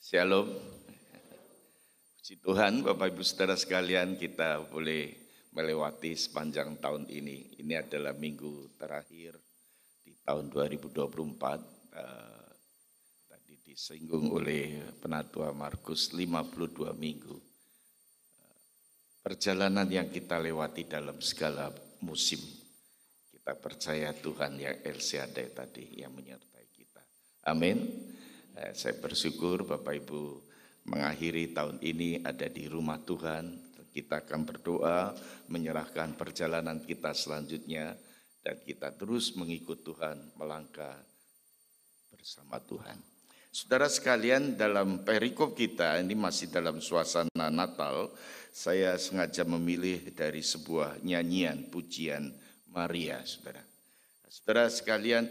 Shalom. Puji Tuhan, Bapak Ibu Saudara sekalian, kita boleh melewati sepanjang tahun ini. Ini adalah minggu terakhir di tahun 2024. Tadi disinggung oleh Penatua Markus 52 minggu. Perjalanan yang kita lewati dalam segala musim. Kita percaya Tuhan yang El Shaddai tadi yang menyertai kita. Amin. Saya bersyukur Bapak Ibu mengakhiri tahun ini ada di rumah Tuhan. Kita akan berdoa, menyerahkan perjalanan kita selanjutnya. Dan kita terus mengikut Tuhan, melangkah bersama Tuhan. Saudara sekalian, dalam perikop kita, ini masih dalam suasana Natal, saya sengaja memilih dari sebuah nyanyian pujian Maria, saudara. Saudara sekalian,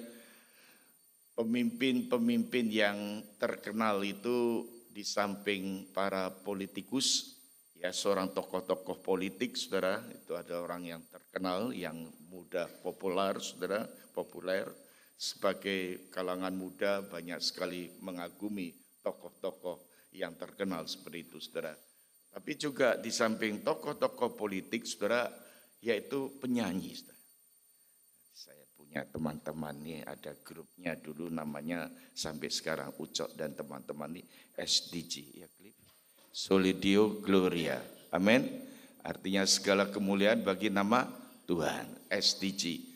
pemimpin-pemimpin yang terkenal itu di samping para politikus, ya seorang tokoh-tokoh politik, saudara, itu ada orang yang terkenal, yang mudah populer, saudara, populer. Sebagai kalangan muda banyak sekali mengagumi tokoh-tokoh yang terkenal seperti itu, saudara. Tapi juga di samping tokoh-tokoh politik, saudara, yaitu penyanyi, saudara. Saya punya teman-teman nih, ada grupnya dulu namanya sampai sekarang Ucok dan teman-teman nih SDG, ya Cliff. Solidio Gloria, amin. Artinya segala kemuliaan bagi nama Tuhan, SDG.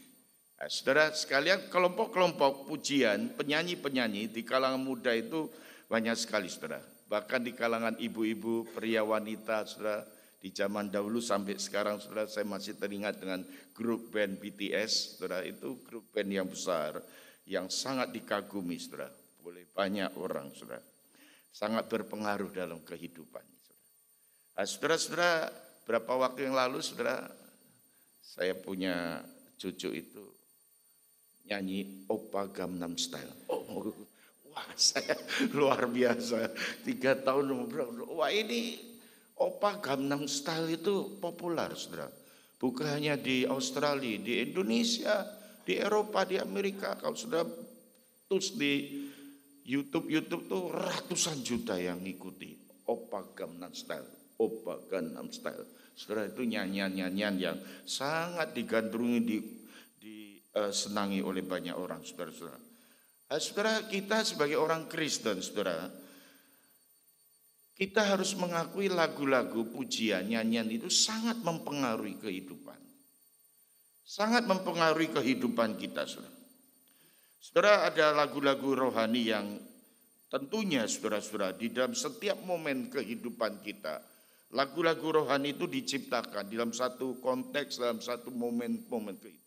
Nah, saudara sekalian, kelompok-kelompok pujian, penyanyi-penyanyi di kalangan muda itu banyak sekali, saudara. Bahkan di kalangan ibu-ibu, pria, wanita, saudara. Di zaman dahulu sampai sekarang, saudara, saya masih teringat dengan grup band BTS, saudara, itu grup band yang besar, yang sangat dikagumi, saudara, oleh banyak orang, saudara. Sangat berpengaruh dalam kehidupan, saudara. Nah, saudara-saudara, berapa waktu yang lalu, saudara, saya punya cucu itu nyanyi Oppa Gangnam Style. Wah, saya luar biasa. 3 tahun, wah ini Oppa Gangnam Style itu populer, saudara. Bukan hanya di Australia, di Indonesia, di Eropa, di Amerika. Kalau sudah terus di YouTube tuh ratusan juta yang ngikuti Oppa Gangnam Style, Oppa Gangnam Style. Saudara, itu nyanyian-nyanyian yang sangat digandrungi, disenangi oleh banyak orang, saudara-saudara. Saudara, kita sebagai orang Kristen, saudara, kita harus mengakui lagu-lagu pujian, nyanyian itu sangat mempengaruhi kehidupan. Sangat mempengaruhi kehidupan kita, saudara. Saudara, ada lagu-lagu rohani yang tentunya, saudara-saudara, di dalam setiap momen kehidupan kita, lagu-lagu rohani itu diciptakan dalam satu konteks, dalam satu momen-momen kehidupan.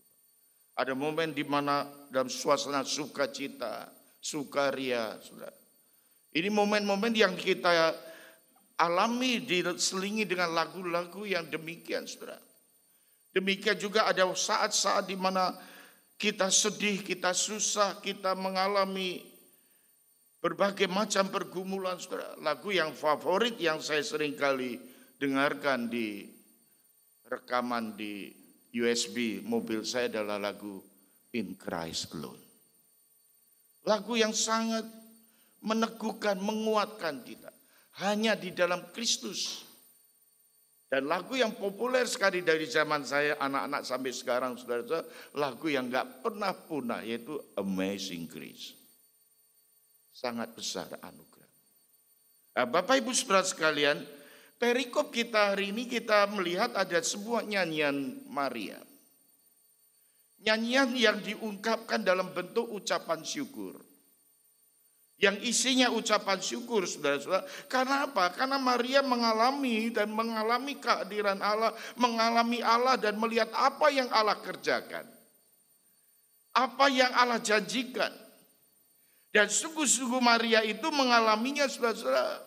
Ada momen di mana dalam suasana sukacita, sukaria, saudara. Ini momen-momen yang kita alami diselingi dengan lagu-lagu yang demikian, saudara. Demikian juga ada saat-saat di mana kita sedih, kita susah, kita mengalami berbagai macam pergumulan, saudara. Lagu yang favorit yang saya sering kali dengarkan di rekaman di USB mobil saya adalah lagu In Christ Alone. Lagu yang sangat meneguhkan, menguatkan kita. Hanya di dalam Kristus. Dan lagu yang populer sekali dari zaman saya, anak-anak sampai sekarang, saudara-saudara, lagu yang gak pernah punah, yaitu Amazing Grace. Sangat besar anugerah. Nah, Bapak Ibu Saudara sekalian, perikop kita hari ini kita melihat ada sebuah nyanyian Maria. Nyanyian yang diungkapkan dalam bentuk ucapan syukur. Yang isinya ucapan syukur, saudara-saudara. Karena apa? Karena Maria mengalami kehadiran Allah, mengalami Allah dan melihat apa yang Allah kerjakan. Apa yang Allah janjikan. Dan sungguh-sungguh Maria itu mengalaminya, saudara-saudara.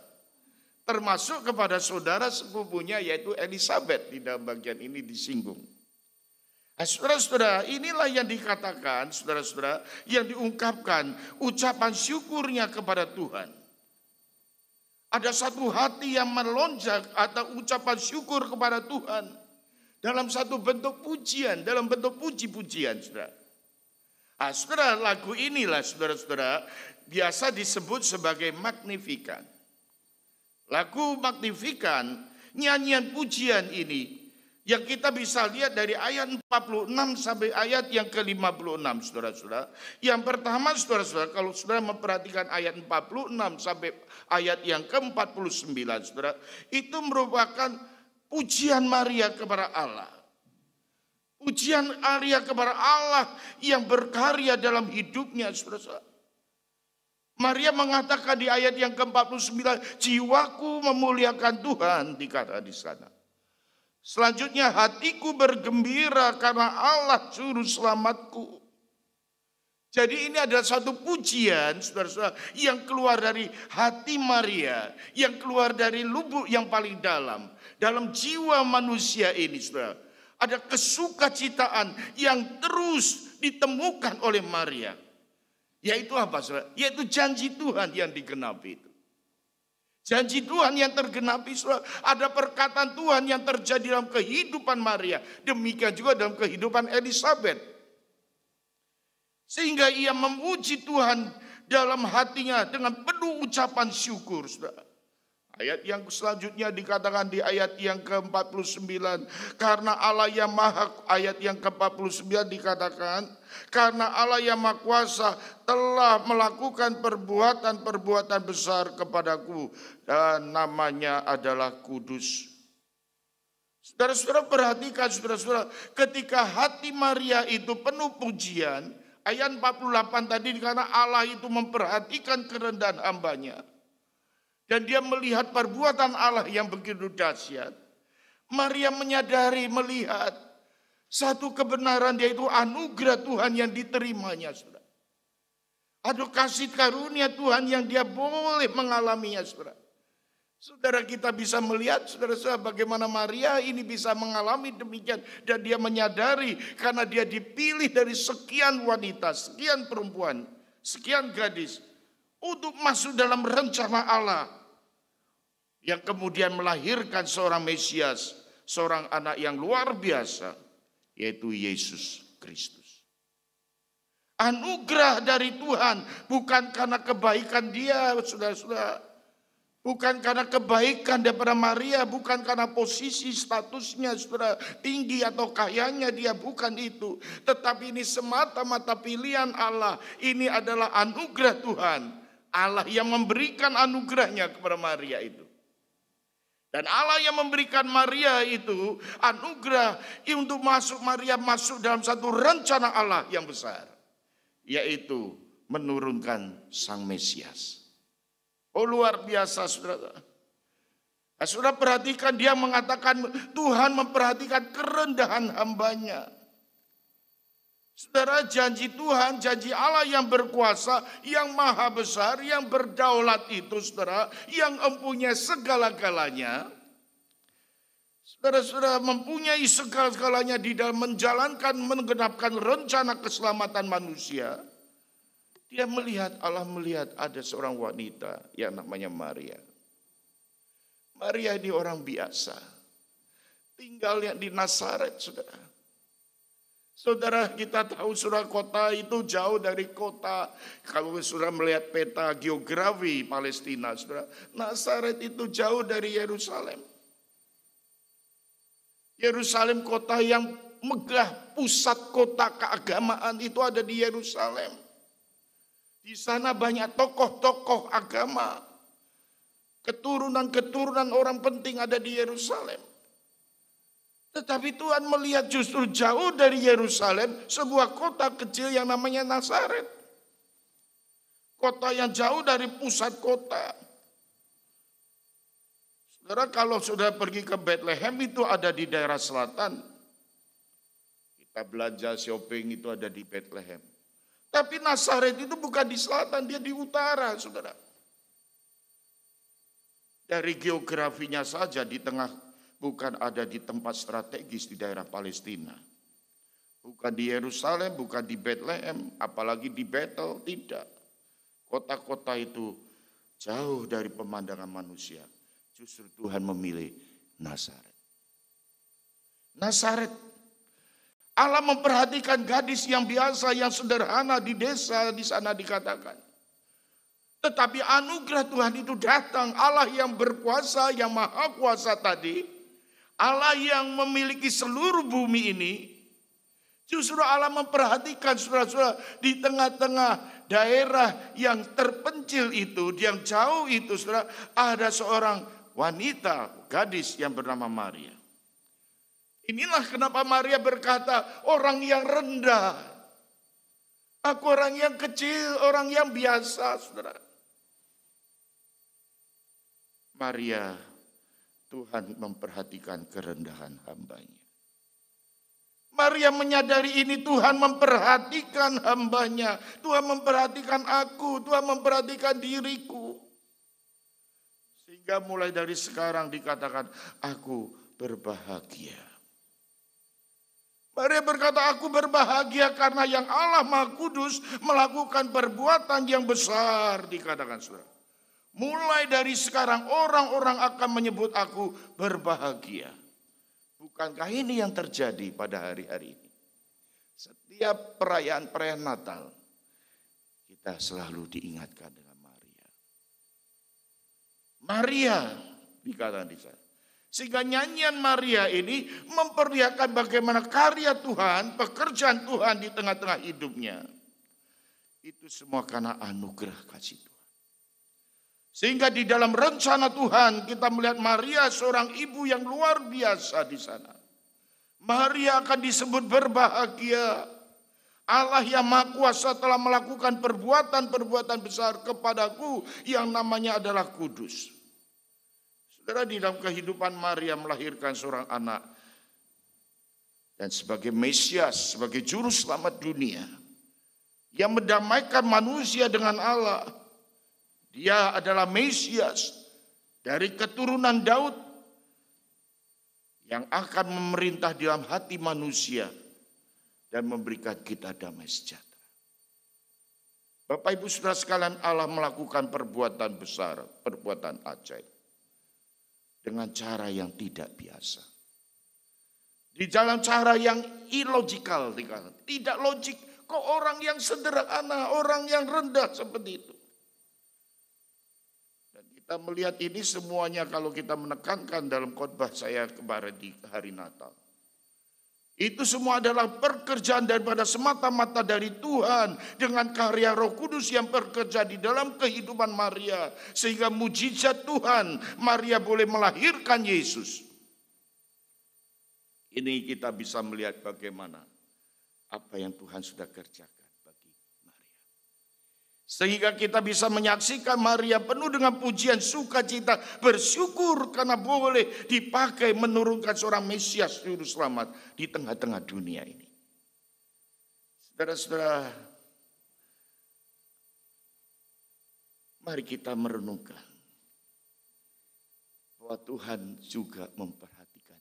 Termasuk kepada saudara sepupunya yaitu Elizabeth. Di dalam bagian ini disinggung. Saudara-saudara, inilah yang dikatakan, saudara-saudara, yang diungkapkan ucapan syukurnya kepada Tuhan. Ada satu hati yang melonjak atau ucapan syukur kepada Tuhan dalam satu bentuk pujian, dalam bentuk puji-pujian, saudara. Saudara, lagu inilah, saudara-saudara, biasa disebut sebagai Magnificat. Lagu Magnificat, nyanyian pujian ini yang kita bisa lihat dari ayat 46 sampai ayat yang ke-56, saudara-saudara. Yang pertama, saudara-saudara, kalau saudara memperhatikan ayat 46 sampai ayat yang ke-49, saudara, itu merupakan pujian Maria kepada Allah. Pujian Maria kepada Allah yang berkarya dalam hidupnya, saudara-saudara. Maria mengatakan di ayat yang ke-49, jiwaku memuliakan Tuhan, dikata di sana. Selanjutnya, hatiku bergembira karena Allah juru selamatku. Jadi ini adalah satu pujian, saudara-saudara, yang keluar dari hati Maria, yang keluar dari lubuk yang paling dalam jiwa manusia ini, saudara. Ada kesukacitaan yang terus ditemukan oleh Maria. Yaitu apa, saudara? Yaitu janji Tuhan yang digenapi itu. Janji Tuhan yang tergenapi, saudara. Ada perkataan Tuhan yang terjadi dalam kehidupan Maria. Demikian juga dalam kehidupan Elizabeth. Sehingga ia memuji Tuhan dalam hatinya dengan penuh ucapan syukur, saudara. Ayat yang selanjutnya dikatakan di ayat yang ke-49. Karena Allah yang maha, ayat yang ke-49 dikatakan, karena Allah yang maha kuasa telah melakukan perbuatan-perbuatan besar kepadaku. Dan namanya adalah kudus. Saudara-saudara perhatikan, saudara-saudara, ketika hati Maria itu penuh pujian, ayat 48 tadi karena Allah itu memperhatikan kerendahan hambanya. Dan dia melihat perbuatan Allah yang begitu dahsyat. Maria menyadari, melihat satu kebenaran, yaitu anugerah Tuhan yang diterimanya, saudara. Ada kasih karunia Tuhan yang dia boleh mengalaminya, saudara. Saudara, kita bisa melihat, saudara-saudara, bagaimana Maria ini bisa mengalami demikian. Dan dia menyadari karena dia dipilih dari sekian wanita, sekian perempuan, sekian gadis, untuk masuk dalam rencana Allah. Yang kemudian melahirkan seorang Mesias, seorang anak yang luar biasa, yaitu Yesus Kristus. Anugerah dari Tuhan bukan karena kebaikan dia, saudara-saudara. Bukan karena kebaikan daripada Maria, bukan karena posisi statusnya, saudara, tinggi atau kayanya dia, bukan itu. Tetapi ini semata-mata pilihan Allah. Ini adalah anugerah Tuhan. Allah yang memberikan anugerahnya kepada Maria itu. Dan Allah yang memberikan Maria itu anugerah untuk Maria masuk dalam satu rencana Allah yang besar. Yaitu menurunkan Sang Mesias. Oh, luar biasa, saudara. Nah, saudara perhatikan, dia mengatakan Tuhan memperhatikan kerendahan hambanya. Saudara, janji Tuhan, janji Allah yang berkuasa, yang maha besar, yang berdaulat itu, saudara, yang mempunyai segala-galanya. Saudara-saudara, mempunyai segala-galanya di dalam menjalankan, menggenapkan rencana keselamatan manusia. Dia melihat, Allah melihat ada seorang wanita yang namanya Maria. Maria ini orang biasa. Tinggalnya di Nazaret, saudara. Saudara, kita tahu saudara, kota itu jauh dari kota. Kalau saudara melihat peta geografi Palestina, saudara, Nazaret itu jauh dari Yerusalem. Yerusalem kota yang megah, pusat kota keagamaan itu ada di Yerusalem. Di sana banyak tokoh-tokoh agama. Keturunan-keturunan orang penting ada di Yerusalem. Tetapi Tuhan melihat justru jauh dari Yerusalem sebuah kota kecil yang namanya Nazaret. Kota yang jauh dari pusat kota. Saudara, kalau sudah pergi ke Bethlehem itu ada di daerah selatan. Kita belanja shopping itu ada di Bethlehem. Tapi Nazaret itu bukan di selatan, dia di utara, saudara. Dari geografinya saja di tengah, bukan ada di tempat strategis di daerah Palestina. Bukan di Yerusalem, bukan di Bethlehem, apalagi di Betel, tidak. Kota-kota itu jauh dari pemandangan manusia. Justru Tuhan memilih Nazaret. Nazaret. Allah memperhatikan gadis yang biasa, yang sederhana di desa, di sana dikatakan. Tetapi anugerah Tuhan itu datang. Allah yang berkuasa, yang maha kuasa tadi, Allah yang memiliki seluruh bumi ini, justru Allah memperhatikan saudara-saudara di tengah-tengah daerah yang terpencil itu, yang jauh itu, saudara, ada seorang wanita, gadis yang bernama Maria. Inilah kenapa Maria berkata, orang yang rendah. Aku orang yang kecil, orang yang biasa, saudara. Maria, Tuhan memperhatikan kerendahan hambanya. Maria menyadari ini, Tuhan memperhatikan hambanya. Tuhan memperhatikan aku, Tuhan memperhatikan diriku. Sehingga mulai dari sekarang dikatakan, aku berbahagia. Maria berkata, aku berbahagia karena yang Allah Maha Kudus melakukan perbuatan yang besar, dikatakan saudara. Mulai dari sekarang orang-orang akan menyebut aku berbahagia. Bukankah ini yang terjadi pada hari-hari ini? Setiap perayaan-perayaan Natal, kita selalu diingatkan dengan Maria. Maria, dikatakan di sana. Sehingga nyanyian Maria ini memperlihatkan bagaimana karya Tuhan, pekerjaan Tuhan di tengah-tengah hidupnya. Itu semua karena anugerah kasih Tuhan. Sehingga di dalam rencana Tuhan kita melihat Maria seorang ibu yang luar biasa di sana. Maria akan disebut berbahagia. Allah yang Maha Kuasa telah melakukan perbuatan-perbuatan besar kepadaku yang namanya adalah kudus. Saudara, di dalam kehidupan Maria melahirkan seorang anak. Dan sebagai Mesias, sebagai juru selamat dunia. Yang mendamaikan manusia dengan Allah. Dia adalah Mesias dari keturunan Daud. Yang akan memerintah di dalam hati manusia. Dan memberikan kita damai sejahtera. Bapak Ibu Saudara sekalian, Allah melakukan perbuatan besar, perbuatan ajaib. Dengan cara yang tidak biasa. Di dalam cara yang illogical, tidak logik. Kok orang yang sederhana, orang yang rendah seperti itu. Dan kita melihat ini semuanya kalau kita menekankan dalam khotbah saya kemarin di hari Natal. Itu semua adalah pekerjaan daripada semata-mata dari Tuhan. Dengan karya Roh Kudus yang bekerja di dalam kehidupan Maria. Sehingga mujizat Tuhan, Maria boleh melahirkan Yesus. Ini kita bisa melihat bagaimana apa yang Tuhan sudah kerjakan bagi Maria. Sehingga kita bisa menyaksikan Maria penuh dengan pujian, sukacita, bersyukur karena boleh dipakai menurunkan seorang Mesias juru selamat di tengah-tengah dunia ini. Saudara-saudara, mari kita merenungkan bahwa Tuhan juga memperhatikan.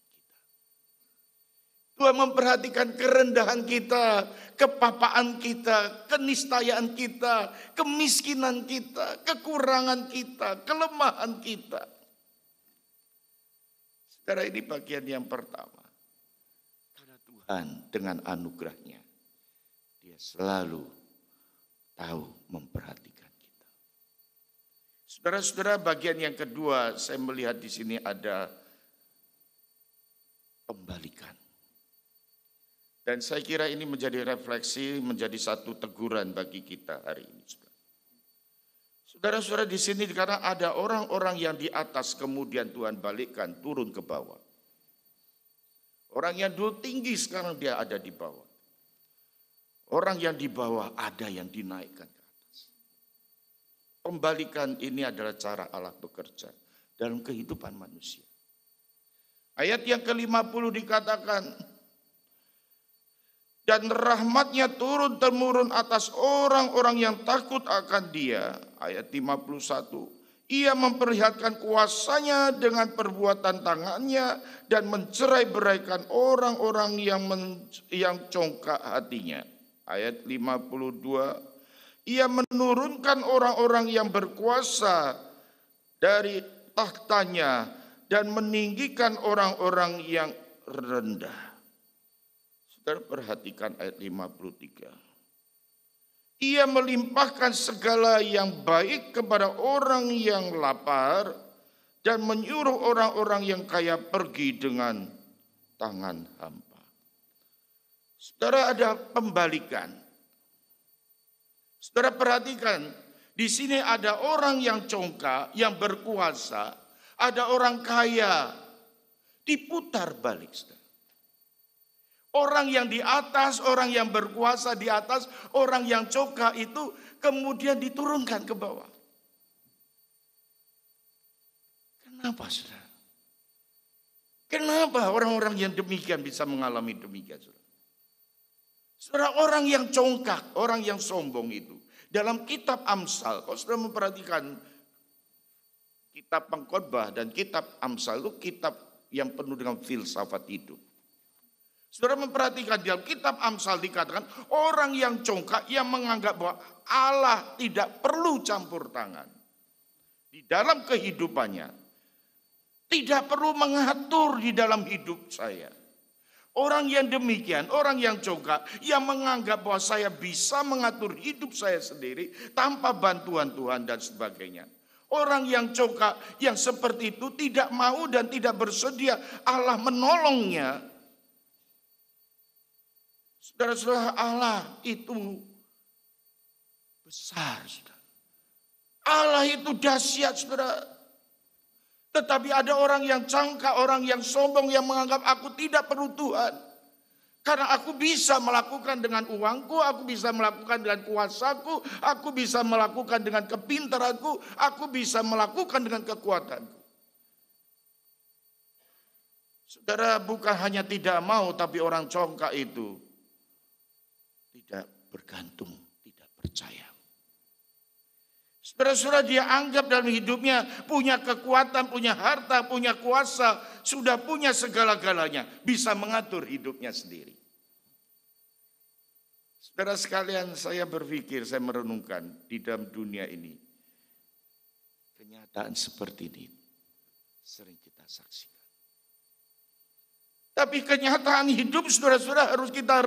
Tuhan memperhatikan kerendahan kita, kepapaan kita, kenistayaan kita, kemiskinan kita, kekurangan kita, kelemahan kita. Saudara, ini bagian yang pertama. Karena Tuhan dengan anugerahnya, Dia selalu tahu memperhatikan kita. Saudara-saudara, bagian yang kedua saya melihat di sini ada pembalikan. Dan saya kira ini menjadi refleksi, menjadi satu teguran bagi kita hari ini. Saudara-saudara, di sini karena ada orang-orang yang di atas kemudian Tuhan balikkan turun ke bawah. Orang yang dulu tinggi sekarang dia ada di bawah. Orang yang di bawah ada yang dinaikkan ke atas. Pembalikan ini adalah cara Allah bekerja dalam kehidupan manusia. Ayat yang ke-50 dikatakan, dan rahmatnya turun-temurun atas orang-orang yang takut akan Dia. Ayat 51. Ia memperlihatkan kuasanya dengan perbuatan tangannya dan mencerai-beraikan orang-orang yang congkak hatinya. Ayat 52. Ia menurunkan orang-orang yang berkuasa dari tahtanya dan meninggikan orang-orang yang rendah. Saudara perhatikan ayat 53. Ia melimpahkan segala yang baik kepada orang yang lapar dan menyuruh orang-orang yang kaya pergi dengan tangan hampa. Saudara, ada pembalikan. Saudara perhatikan, di sini ada orang yang congkak, yang berkuasa, ada orang kaya, diputar balik. Saudara. Orang yang di atas, orang yang berkuasa di atas, orang yang congkak itu kemudian diturunkan ke bawah. Kenapa, saudara? Kenapa orang-orang yang demikian bisa mengalami demikian, saudara? Saudara, orang yang congkak, orang yang sombong itu, dalam kitab Amsal, kalau saudara memperhatikan kitab Pengkhotbah dan kitab Amsal itu kitab yang penuh dengan filsafat hidup. Saudara memperhatikan dalam kitab Amsal dikatakan orang yang congkak yang menganggap bahwa Allah tidak perlu campur tangan di dalam kehidupannya. Tidak perlu mengatur di dalam hidup saya. Orang yang demikian, orang yang congkak yang menganggap bahwa saya bisa mengatur hidup saya sendiri tanpa bantuan Tuhan dan sebagainya. Orang yang congkak yang seperti itu tidak mau dan tidak bersedia Allah menolongnya. Saudara-saudara, Allah itu besar, saudara. Allah itu dahsyat, saudara. Tetapi ada orang yang congkak, orang yang sombong yang menganggap aku tidak perlu Tuhan. Karena aku bisa melakukan dengan uangku, aku bisa melakukan dengan kuasaku, aku bisa melakukan dengan kepintaranku, aku bisa melakukan dengan kekuatanku. Saudara, bukan hanya tidak mau, tapi orang congkak itu tidak bergantung, tidak percaya. Saudara-saudara, dia anggap dalam hidupnya punya kekuatan, punya harta, punya kuasa, sudah punya segala-galanya, bisa mengatur hidupnya sendiri. Saudara sekalian, saya berpikir, saya merenungkan di dalam dunia ini, kenyataan seperti ini sering kita saksikan. Tapi kenyataan hidup saudara-saudara harus kita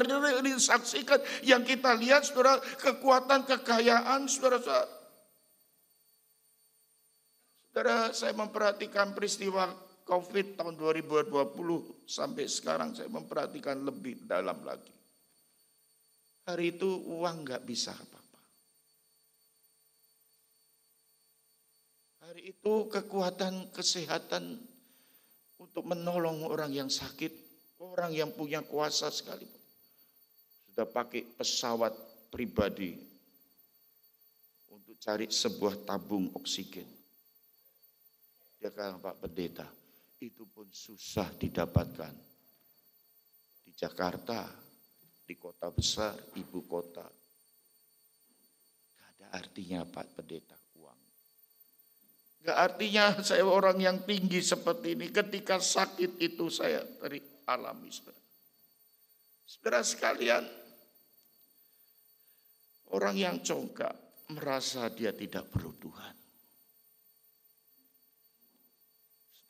saksikan. Yang kita lihat saudara, kekuatan, kekayaan saudara-saudara. Saudara, saya memperhatikan peristiwa COVID tahun 2020 sampai sekarang saya memperhatikan lebih dalam lagi. Hari itu uang nggak bisa apa-apa. Hari itu kekuatan kesehatan untuk menolong orang yang sakit, orang yang punya kuasa sekalipun. Sudah pakai pesawat pribadi untuk cari sebuah tabung oksigen. Dia kata, Pak Pendeta, itu pun susah didapatkan. Di Jakarta, di kota besar, ibu kota. Gak ada artinya Pak Pendeta uang. Gak artinya saya orang yang tinggi seperti ini. Ketika sakit itu saya alami. Saudara sekalian, orang yang congkak merasa dia tidak perlu Tuhan.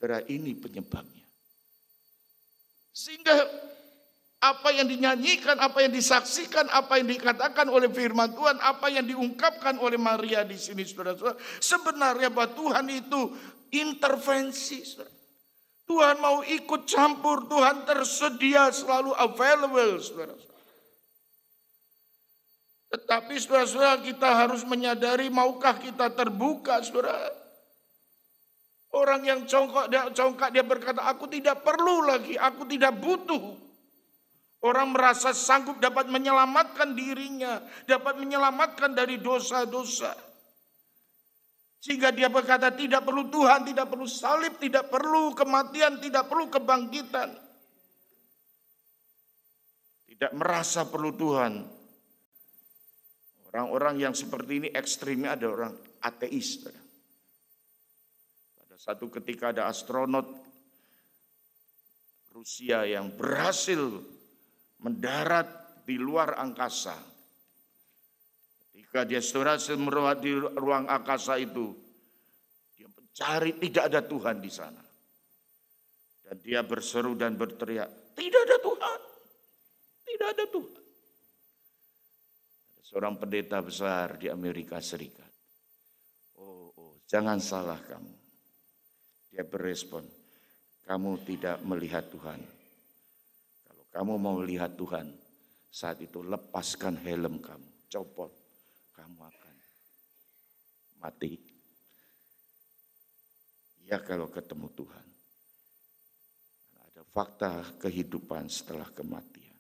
Saudara, ini penyebabnya. Sehingga apa yang dinyanyikan, apa yang disaksikan, apa yang dikatakan oleh firman Tuhan, apa yang diungkapkan oleh Maria di sini, saudara-saudara, sebenarnya bahwa Tuhan itu intervensi, saudara. Tuhan mau ikut campur, Tuhan tersedia selalu available, saudara-saudara. Tetapi saudara-saudara, kita harus menyadari, maukah kita terbuka, saudara? Orang yang congkak dia berkata, aku tidak perlu lagi, aku tidak butuh. Orang merasa sanggup dapat menyelamatkan dirinya, dapat menyelamatkan dari dosa-dosa. Sehingga dia berkata tidak perlu Tuhan, tidak perlu salib, tidak perlu kematian, tidak perlu kebangkitan. Tidak merasa perlu Tuhan. Orang-orang yang seperti ini ekstrimnya ada orang ateis. Pada satu ketika ada astronot Rusia yang berhasil mendarat di luar angkasa. Ketika dia berhasil merawat di ruang angkasa itu, dia mencari, tidak ada Tuhan di sana. Dan dia berseru dan berteriak, tidak ada Tuhan, tidak ada Tuhan. Ada seorang pendeta besar di Amerika Serikat. Jangan salah kamu. Dia berespon, kamu tidak melihat Tuhan. Kalau kamu mau lihat Tuhan, saat itu lepaskan helm kamu, copot, kamu akan mati. Ya kalau ketemu Tuhan. Ada fakta kehidupan setelah kematian.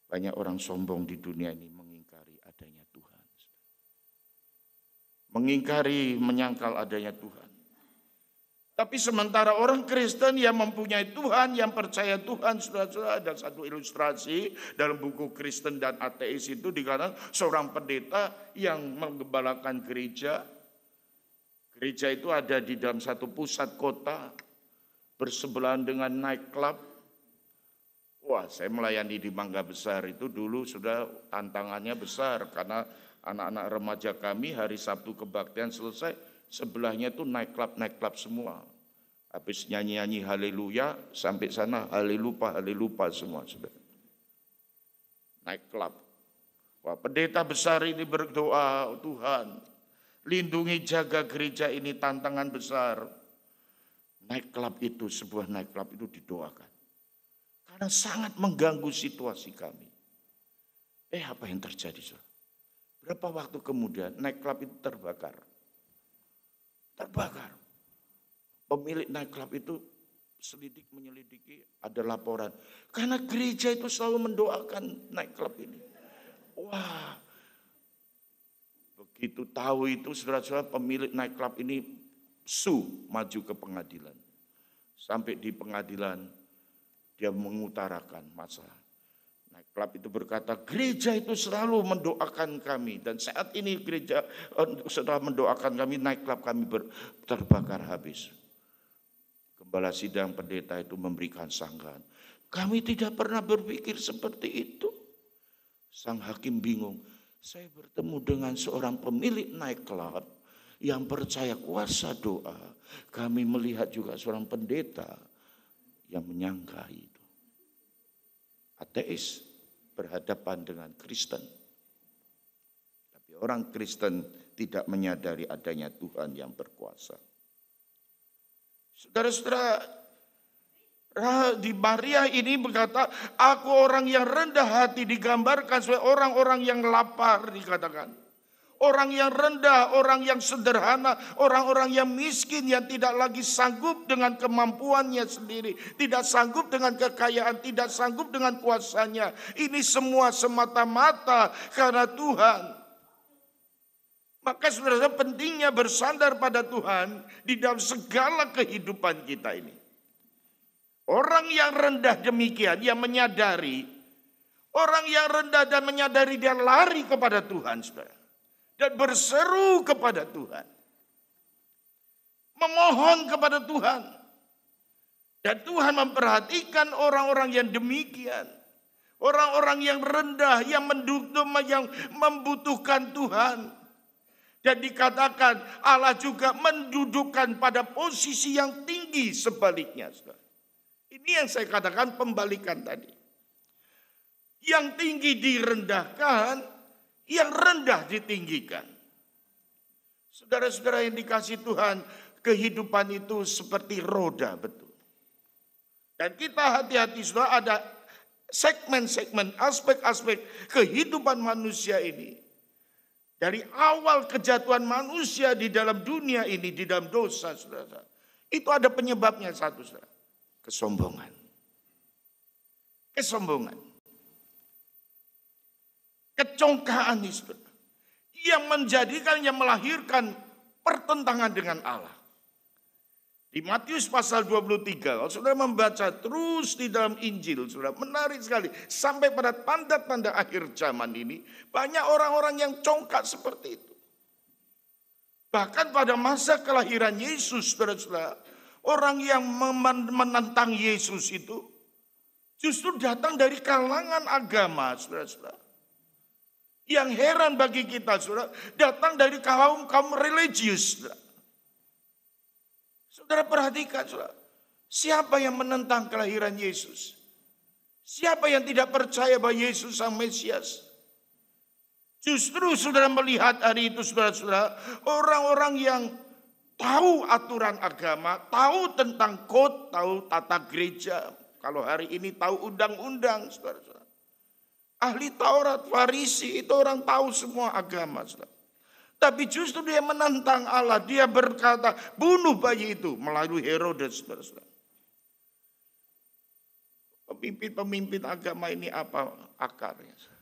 Banyak orang sombong di dunia ini mengingkari adanya Tuhan. Mengingkari, menyangkal adanya Tuhan. Tapi sementara orang Kristen yang mempunyai Tuhan, yang percaya Tuhan, saudara-saudara, ada satu ilustrasi dalam buku Kristen dan Ateis itu dikatakan seorang pendeta yang menggembalakan gereja. Gereja itu ada di dalam satu pusat kota, bersebelahan dengan night club. Wah, saya melayani di Mangga Besar itu dulu sudah tantangannya besar karena anak-anak remaja kami hari Sabtu kebaktian selesai, sebelahnya itu night club semua. Habis nyanyi-nyanyi haleluya, sampai sana halelupa semua. Sudah. Night club. Wah, pendeta besar ini berdoa, Tuhan, lindungi jaga gereja ini, tantangan besar. Night club itu, sebuah night club itu didoakan. Karena sangat mengganggu situasi kami. Apa yang terjadi, saudara? Berapa waktu kemudian night club itu terbakar. Terbakar. Pemilik night club itu menyelidiki, ada laporan. Karena gereja itu selalu mendoakan night club ini. Wah, begitu tahu itu saudara-saudara, pemilik night club ini maju ke pengadilan. Sampai di pengadilan dia mengutarakan masalah. Night club itu berkata, gereja itu selalu mendoakan kami. Dan saat ini gereja setelah mendoakan kami, night club kami terbakar habis. Gembala sidang pendeta itu memberikan sanggahan. Kami tidak pernah berpikir seperti itu. Sang hakim bingung. Saya bertemu dengan seorang pemilik night club yang percaya kuasa doa. Kami melihat juga seorang pendeta yang menyangka itu. Ateis berhadapan dengan Kristen. Tapi orang Kristen tidak menyadari adanya Tuhan yang berkuasa. Saudara-saudara, di Maria ini berkata, aku orang yang rendah hati, digambarkan sebagai orang-orang yang lapar, dikatakan. Orang yang rendah, orang yang sederhana, orang-orang yang miskin yang tidak lagi sanggup dengan kemampuannya sendiri, tidak sanggup dengan kekayaan, tidak sanggup dengan kuasanya. Ini semua semata-mata karena Tuhan. Maka saudara, pentingnya bersandar pada Tuhan di dalam segala kehidupan kita ini. Orang yang rendah demikian, yang menyadari, orang yang rendah dan menyadari dia lari kepada Tuhan, saudara. Dan berseru kepada Tuhan. Memohon kepada Tuhan. Dan Tuhan memperhatikan orang-orang yang demikian. Orang-orang yang rendah, yang membutuhkan Tuhan. Dan dikatakan Allah juga mendudukkan pada posisi yang tinggi sebaliknya. Ini yang saya katakan pembalikan tadi. Yang tinggi direndahkan, yang rendah ditinggikan. Saudara-saudara yang dikasihi Tuhan, kehidupan itu seperti roda, betul. Dan kita hati-hati, saudara, ada segmen-segmen, aspek-aspek kehidupan manusia ini. Dari awal kejatuhan manusia di dalam dunia ini, di dalam dosa, saudara. Itu ada penyebabnya satu, saudara. Kesombongan. Kesombongan. Kecongkaan itu yang menjadikan, yang melahirkan pertentangan dengan Allah. Di Matius pasal 23, kalau saudara membaca terus di dalam Injil, saudara, menarik sekali. Sampai pada tanda-tanda akhir zaman ini, banyak orang-orang yang congkak seperti itu. Bahkan pada masa kelahiran Yesus, saudara-saudara, orang yang menentang Yesus itu justru datang dari kalangan agama, saudara-saudara. Yang heran bagi kita, saudara, datang dari kaum religius. Saudara perhatikan, saudara, siapa yang menentang kelahiran Yesus? Siapa yang tidak percaya bahwa Yesus sang Mesias? Justru saudara melihat hari itu saudara-saudara, orang-orang yang tahu aturan agama, tahu tentang kode, tahu tata gereja. Kalau hari ini tahu undang-undang, saudara-saudara. Ahli Taurat, Farisi, itu orang tahu semua agama, saudara. Tapi justru dia menentang Allah. Dia berkata, bunuh bayi itu melalui Herodes, saudara-saudara. Pemimpin-pemimpin agama ini apa akarnya?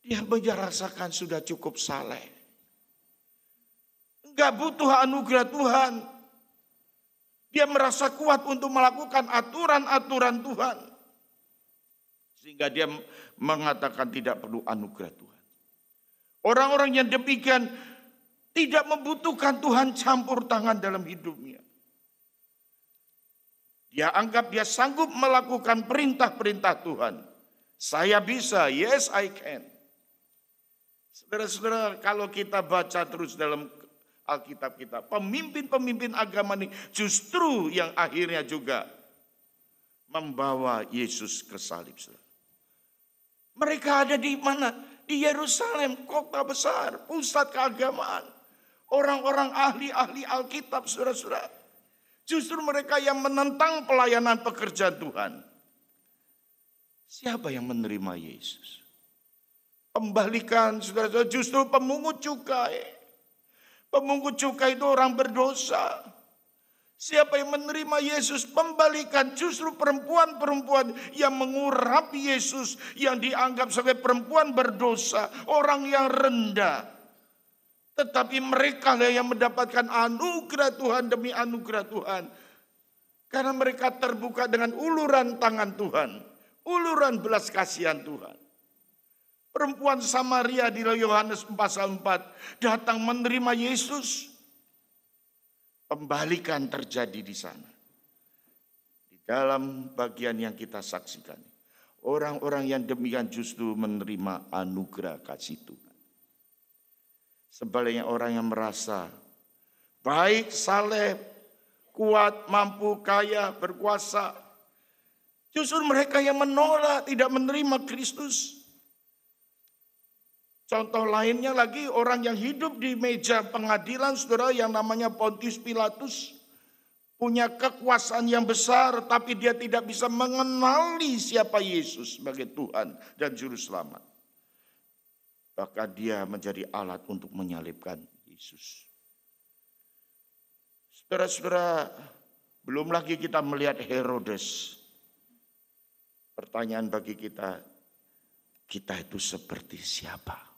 Dia merasakan sudah cukup saleh. Enggak butuh anugerah Tuhan. Dia merasa kuat untuk melakukan aturan-aturan Tuhan. Sehingga dia mengatakan tidak perlu anugerah Tuhan. Orang-orang yang demikian tidak membutuhkan Tuhan campur tangan dalam hidupnya. Dia anggap dia sanggup melakukan perintah-perintah Tuhan. Saya bisa, yes I can. Saudara-saudara, kalau kita baca terus dalam Alkitab kita, pemimpin-pemimpin agama ini justru yang akhirnya juga membawa Yesus ke salib. Mereka ada di mana? Di Yerusalem, kota besar, pusat keagamaan. Orang-orang ahli-ahli Alkitab, saudara-saudara. Justru mereka yang menentang pelayanan pekerjaan Tuhan. Siapa yang menerima Yesus? Kembalikan, saudara-saudara, justru pemungut cukai. Pemungut cukai itu orang berdosa. Siapa yang menerima Yesus, kembalikan justru perempuan-perempuan yang mengurapi Yesus, yang dianggap sebagai perempuan berdosa, orang yang rendah. Tetapi mereka lah yang mendapatkan anugerah Tuhan demi anugerah Tuhan. Karena mereka terbuka dengan uluran tangan Tuhan, uluran belas kasihan Tuhan. Perempuan Samaria di Yohanes pasal 4 datang menerima Yesus. Pembalikan terjadi di sana. Di dalam bagian yang kita saksikan. Orang-orang yang demikian justru menerima anugerah kasih Tuhan. Sebaliknya orang yang merasa baik, saleh, kuat, mampu, kaya, berkuasa. Justru mereka yang menolak, tidak menerima Kristus. Contoh lainnya lagi orang yang hidup di meja pengadilan, saudara, yang namanya Pontius Pilatus. Punya kekuasaan yang besar, tapi dia tidak bisa mengenali siapa Yesus sebagai Tuhan dan Juru Selamat. Bahkan dia menjadi alat untuk menyalibkan Yesus. Saudara-saudara, belum lagi kita melihat Herodes. Pertanyaan bagi kita itu seperti siapa?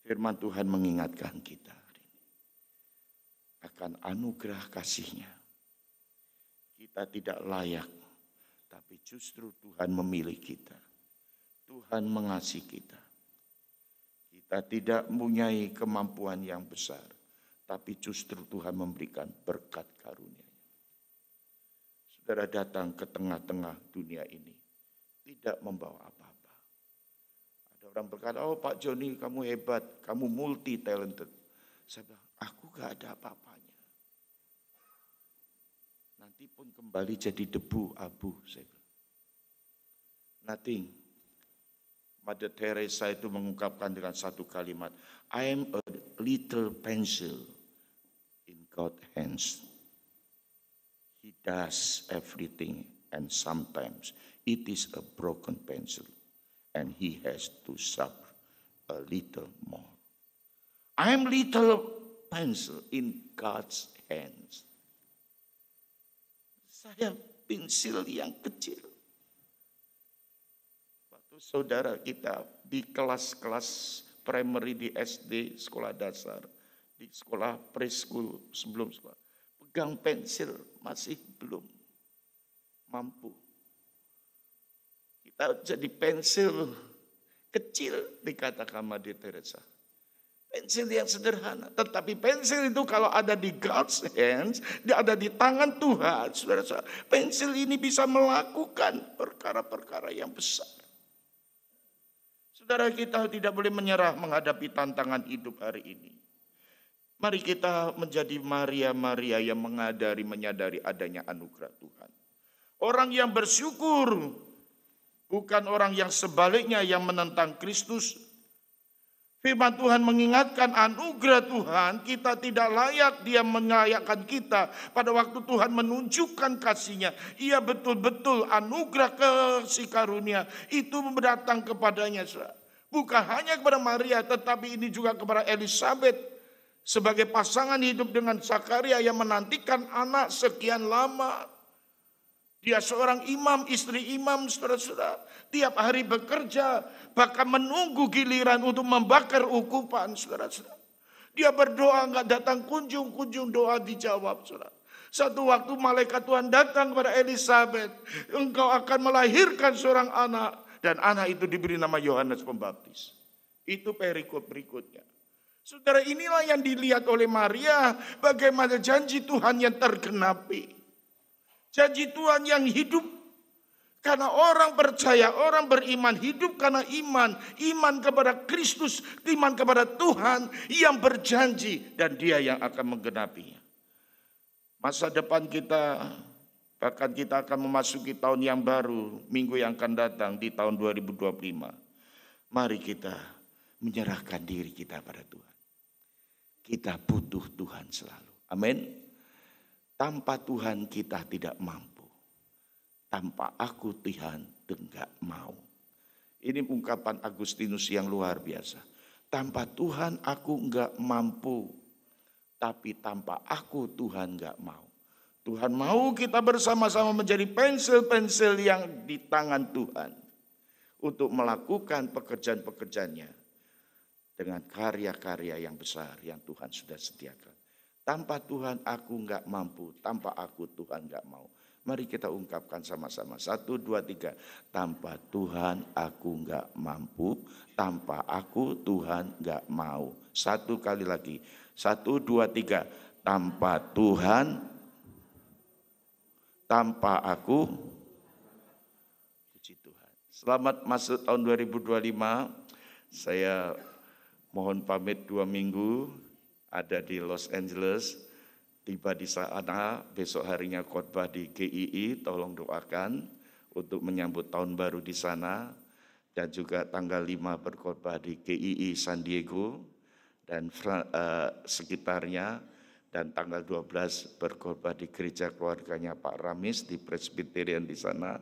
Firman Tuhan mengingatkan kita hari ini akan anugerah kasih-Nya. Kita tidak layak, tapi justru Tuhan memilih kita. Tuhan mengasihi kita. Kita tidak mempunyai kemampuan yang besar, tapi justru Tuhan memberikan berkat karunia-Nya. Saudara datang ke tengah-tengah dunia ini, tidak membawa apa-apa. Orang berkata, oh Pak Joni kamu hebat, kamu multi talented. Saya bilang, aku gak ada apa-apanya. Nanti pun kembali jadi debu, abu. Saya bilang. Nothing. Mother Teresa itu mengungkapkan dengan satu kalimat, I am a little pencil in God's hands. He does everything and sometimes it is a broken pencil. And he has to suffer a little more. I am little pencil in God's hands. Saya pensil yang kecil. Waktu saudara kita di kelas-kelas primary di SD, sekolah dasar, di sekolah preschool sebelum sekolah, pegang pensil masih belum mampu. Kita jadi pensil kecil dikatakan Mother Teresa. Pensil yang sederhana. Tetapi pensil itu kalau ada di God's hands, dia ada di tangan Tuhan. Saudara-saudara, pensil ini bisa melakukan perkara-perkara yang besar. Saudara, kita tidak boleh menyerah menghadapi tantangan hidup hari ini. Mari kita menjadi Maria-Maria yang menyadari adanya anugerah Tuhan. Orang yang bersyukur bukan orang yang sebaliknya yang menentang Kristus. Firman Tuhan mengingatkan anugerah Tuhan, kita tidak layak, Dia melayakkan kita. Pada waktu Tuhan menunjukkan kasih-Nya, Ia betul-betul anugerah kasih karunia itu datang kepadanya. Bukan hanya kepada Maria, tetapi ini juga kepada Elisabet sebagai pasangan hidup dengan Zakaria yang menantikan anak sekian lama. Dia seorang imam, istri imam, saudara-saudara. Tiap hari bekerja, bahkan menunggu giliran untuk membakar ukupan, saudara-saudara. Dia berdoa, enggak datang kunjung doa dijawab, saudara. Satu waktu malaikat Tuhan datang kepada Elisabet. Engkau akan melahirkan seorang anak. Dan anak itu diberi nama Yohanes Pembaptis. Itu perikop berikutnya. Saudara, inilah yang dilihat oleh Maria. Bagaimana janji Tuhan yang tergenapi. Janji Tuhan yang hidup. Karena orang percaya, orang beriman, hidup karena iman. Iman kepada Kristus, iman kepada Tuhan yang berjanji. Dan Dia yang akan menggenapinya. Masa depan kita, bahkan kita akan memasuki tahun yang baru, minggu yang akan datang di tahun 2025. Mari kita menyerahkan diri kita pada Tuhan. Kita butuh Tuhan selalu. Amin. Tanpa Tuhan kita tidak mampu. Tanpa aku Tuhan tidak mau. Ini ungkapan Agustinus yang luar biasa. Tanpa Tuhan aku enggak mampu. Tapi tanpa aku Tuhan enggak mau. Tuhan mau kita bersama-sama menjadi pensil-pensil yang di tangan Tuhan. Untuk melakukan pekerjaan-pekerjaannya. Dengan karya-karya yang besar yang Tuhan sudah sediakan. Tanpa Tuhan aku enggak mampu, tanpa aku Tuhan enggak mau. Mari kita ungkapkan sama-sama. 1, 2, 3. Tanpa Tuhan aku enggak mampu, tanpa aku Tuhan enggak mau. 1 kali lagi. 1, 2, 3. Tanpa Tuhan, tanpa aku. Puji Tuhan. Selamat masuk tahun 2025. Saya mohon pamit 2 minggu. Ada di Los Angeles, tiba di sana, besok harinya khotbah di GII, tolong doakan untuk menyambut tahun baru di sana, dan juga tanggal 5 berkhotbah di GII San Diego, dan sekitarnya, dan tanggal 12 berkhotbah di gereja keluarganya Pak Ramis, di Presbyterian di sana,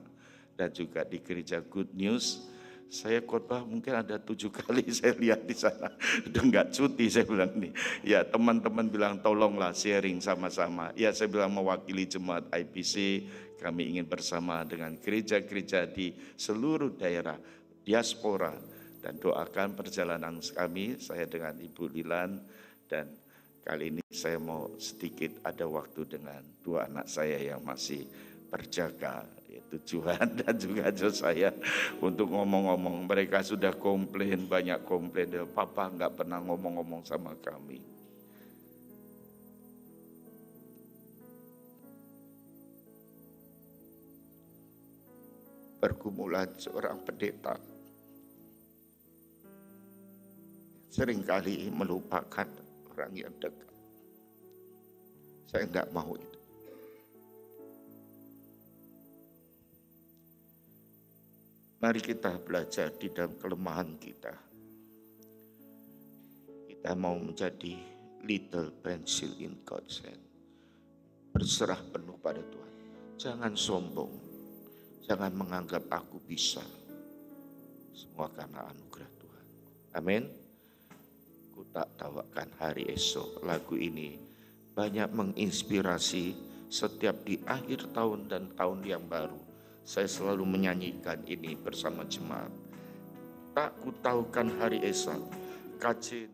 dan juga di gereja Good News. Saya khotbah mungkin ada 7 kali saya lihat di sana. Udah enggak cuti saya bilang nih. Ya teman-teman bilang tolonglah sharing sama-sama. Ya saya bilang mewakili jemaat IPC. Kami ingin bersama dengan gereja-gereja di seluruh daerah diaspora. Dan doakan perjalanan kami, saya dengan Ibu Lilan. Dan kali ini saya mau sedikit ada waktu dengan 2 anak saya yang masih berjaga, yaitu Johan dan juga Josiah, untuk ngomong-ngomong. Mereka sudah komplain, banyak komplain. Papa enggak pernah ngomong-ngomong sama kami. Pergumulan seorang pendeta seringkali melupakan orang yang dekat. Saya enggak mau itu. Mari kita belajar di dalam kelemahan kita. Kita mau menjadi little pencil in God's hand. Berserah penuh pada Tuhan. Jangan sombong. Jangan menganggap aku bisa. Semua karena anugerah Tuhan. Amin. Ku tak tawakan hari esok. Lagu ini banyak menginspirasi setiap di akhir tahun dan tahun yang baru. Saya selalu menyanyikan ini bersama jemaat. Tak ku tahukan hari esok, KJ